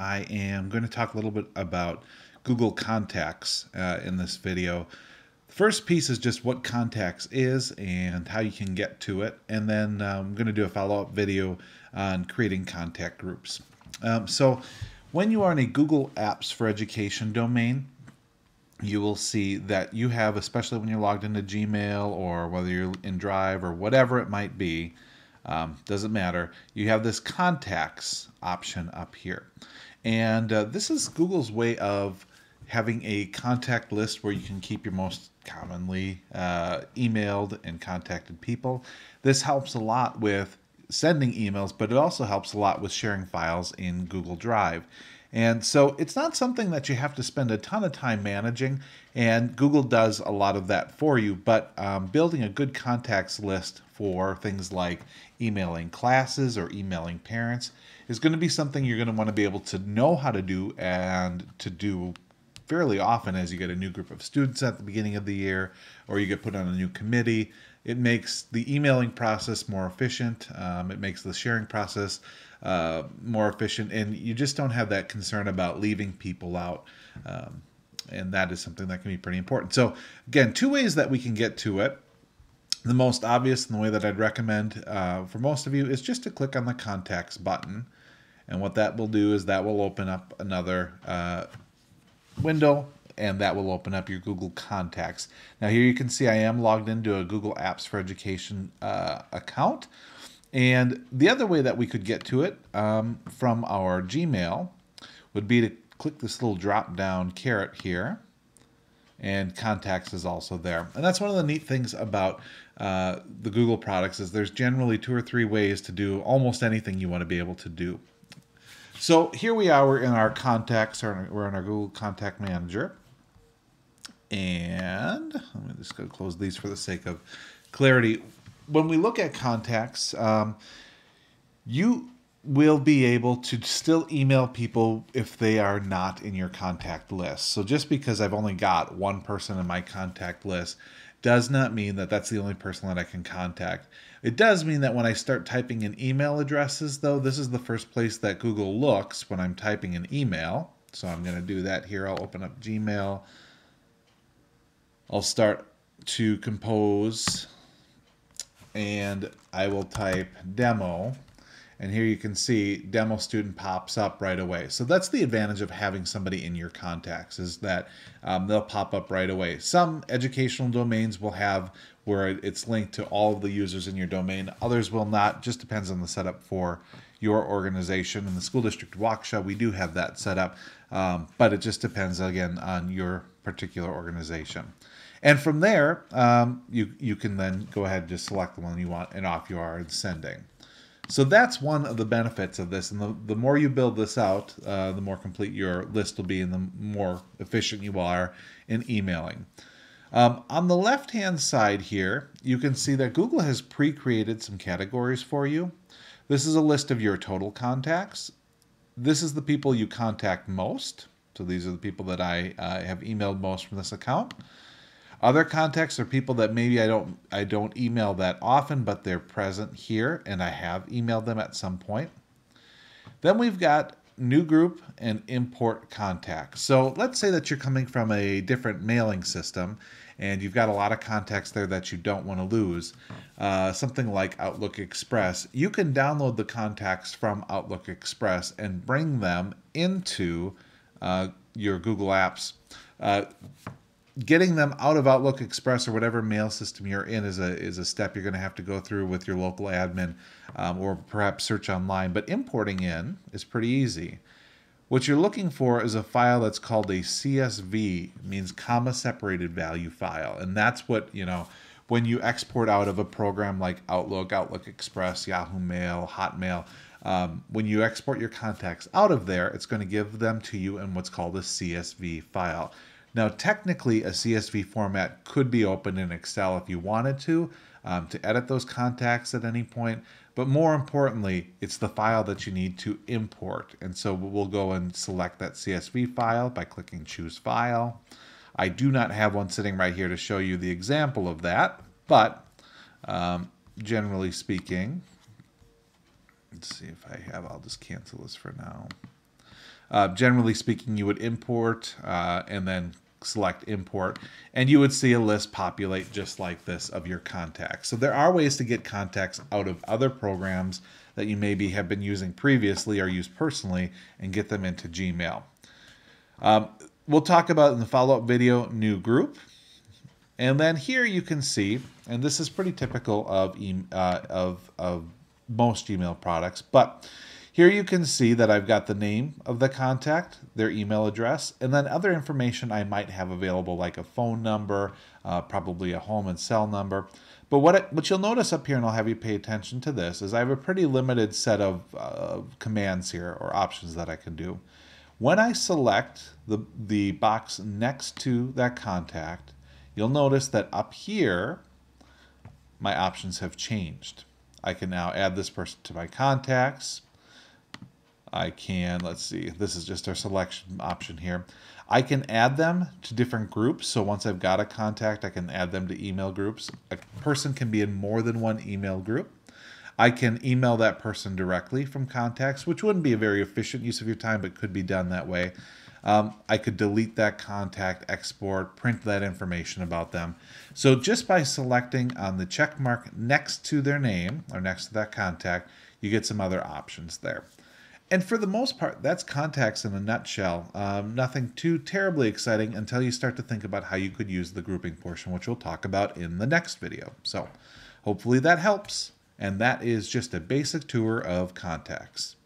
I am going to talk a little bit about Google Contacts in this video. The first piece is just what Contacts is and how you can get to it, and then I'm going to do a follow-up video on creating contact groups. So when you are in a Google Apps for Education domain, you will see that you have, especially when you're logged into Gmail or whether you're in Drive or whatever it might be, doesn't matter, you have this contacts option up here. And this is Google's way of having a contact list where you can keep your most commonly emailed and contacted people. This helps a lot with sending emails, but it also helps a lot with sharing files in Google Drive. And so it's not something that you have to spend a ton of time managing, and Google does a lot of that for you, but building a good contacts list for things like emailing classes or emailing parents is going to be something you're going to want to be able to know how to do, and to do fairly often as you get a new group of students at the beginning of the year, or you get put on a new committee. It makes the emailing process more efficient. It makes the sharing process more efficient, and you just don't have that concern about leaving people out. And that is something that can be pretty important. So again, two ways that we can get to it. The most obvious and the way that I'd recommend for most of you is just to click on the contacts button. And what that will do is that will open up another window, and that will open up your Google Contacts. Now here you can see I am logged into a Google Apps for Education account. And the other way that we could get to it from our Gmail would be to click this little drop down caret here, and Contacts is also there. And that's one of the neat things about the Google products is there's generally 2 or 3 ways to do almost anything you want to be able to do. So here we are, we're in our contacts, or we're in our Google Contact Manager. And let me just go close these for the sake of clarity. When we look at contacts, you will be able to still email people if they are not in your contact list. So just because I've only got one person in my contact list does not mean that that's the only person that I can contact. It does mean that when I start typing in email addresses, though, this is the first place that Google looks when I'm typing an email. So I'm going to do that here. I'll open up Gmail. I'll start to compose, and I will type demo. And here you can see demo student pops up right away. So that's the advantage of having somebody in your contacts, is that they'll pop up right away. Some educational domains will have where it's linked to all of the users in your domain. Others will not. Just depends on the setup for your organization. In the School District Waukesha, we do have that set up, but it just depends, again, on your particular organization. And from there, you can then go ahead and just select the one you want, and off you are sending. So that's one of the benefits of this, and the more you build this out, the more complete your list will be, and the more efficient you are in emailing. On the left-hand side here, you can see that Google has pre-created some categories for you. This is a list of your total contacts. This is the people you contact most. So these are the people that I have emailed most from this account. Other contacts are people that maybe I don't email that often, but they're present here, and I have emailed them at some point. Then we've got new group and import contacts. So let's say that you're coming from a different mailing system, and you've got a lot of contacts there that you don't want to lose. Something like Outlook Express. You can download the contacts from Outlook Express and bring them into your Google Apps. Getting them out of Outlook Express or whatever mail system you're in is a step you're going to have to go through with your local admin, or perhaps search online. But importing in is pretty easy. What you're looking for is a file that's called a CSV, means comma separated value file. And that's what, when you export out of a program like Outlook, Outlook Express, Yahoo Mail, Hotmail, when you export your contacts out of there, it's going to give them to you in what's called a CSV file. Now, technically, a CSV format could be opened in Excel if you wanted to edit those contacts at any point. But more importantly, it's the file that you need to import. And so we'll go and select that CSV file by clicking Choose File. I do not have one sitting right here to show you the example of that, but generally speaking, let's see if I have, I'll just cancel this for now. Generally speaking, you would import and then select import, and you would see a list populate just like this of your contacts. So there are ways to get contacts out of other programs that you maybe have been using previously or used personally and get them into Gmail. We'll talk about in the follow-up video, new group. And then here you can see, and this is pretty typical of most email products, but here you can see that I've got the name of the contact, their email address, and then other information I might have available, like a phone number, probably a home and cell number. But what you'll notice up here, and I'll have you pay attention to this, is I have a pretty limited set of commands here, or options that I can do. When I select the box next to that contact, you'll notice that up here, my options have changed. I can now add this person to my contacts. I can, let's see, this is just our selection option here. I can add them to different groups. So once I've got a contact, I can add them to email groups. A person can be in more than one email group. I can email that person directly from contacts, which wouldn't be a very efficient use of your time, but could be done that way. I could delete that contact, export, print that information about them. So just by selecting on the check mark next to their name or next to that contact, you get some other options there. And for the most part, that's contacts in a nutshell. Nothing too terribly exciting until you start to think about how you could use the grouping portion, which we'll talk about in the next video. So hopefully that helps. And that is just a basic tour of contacts.